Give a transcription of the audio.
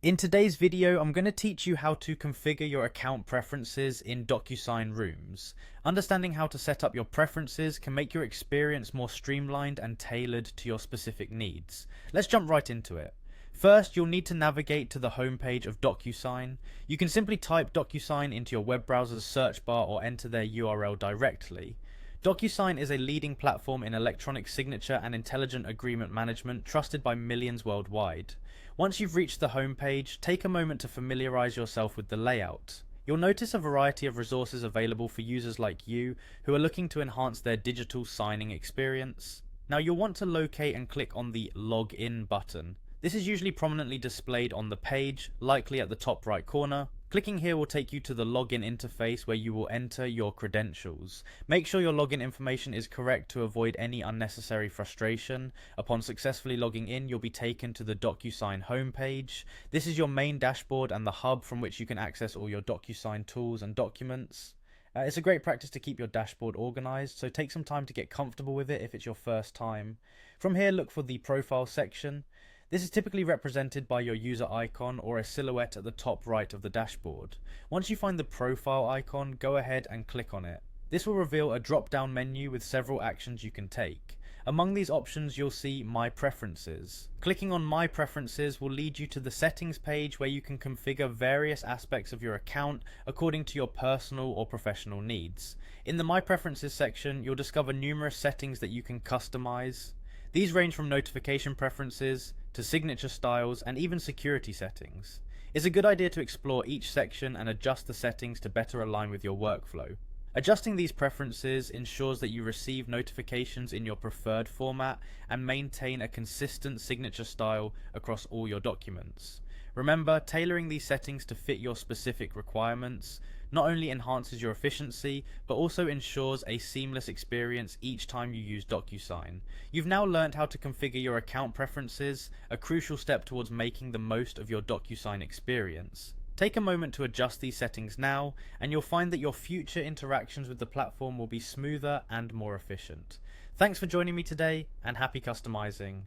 In today's video, I'm going to teach you how to configure your account preferences in Docusign Rooms. Understanding how to set up your preferences can make your experience more streamlined and tailored to your specific needs. Let's jump right into it. First, you'll need to navigate to the homepage of Docusign. You can simply type Docusign into your web browser's search bar or enter their URL directly. Docusign is a leading platform in electronic signature and intelligent agreement management, trusted by millions worldwide. Once you've reached the homepage, take a moment to familiarize yourself with the layout. You'll notice a variety of resources available for users like you who are looking to enhance their digital signing experience. Now, you'll want to locate and click on the Login button. This is usually prominently displayed on the page, likely at the top right corner. Clicking here will take you to the login interface where you will enter your credentials. Make sure your login information is correct to avoid any unnecessary frustration. Upon successfully logging in, you'll be taken to the Docusign homepage. This is your main dashboard and the hub from which you can access all your Docusign tools and documents. It's a great practice to keep your dashboard organized, so take some time to get comfortable with it if it's your first time. From here, look for the profile section. This is typically represented by your user icon or a silhouette at the top right of the dashboard. Once you find the profile icon, go ahead and click on it. This will reveal a drop-down menu with several actions you can take. Among these options, you'll see My Preferences. Clicking on My Preferences will lead you to the settings page where you can configure various aspects of your account according to your personal or professional needs. In the My Preferences section, you'll discover numerous settings that you can customize. These range from notification preferences to signature styles and even security settings. It's a good idea to explore each section and adjust the settings to better align with your workflow. Adjusting these preferences ensures that you receive notifications in your preferred format and maintain a consistent signature style across all your documents. Remember, tailoring these settings to fit your specific requirements not only enhances your efficiency, but also ensures a seamless experience each time you use Docusign. You've now learned how to configure your account preferences, a crucial step towards making the most of your Docusign experience. Take a moment to adjust these settings now, and you'll find that your future interactions with the platform will be smoother and more efficient. Thanks for joining me today, and happy customizing.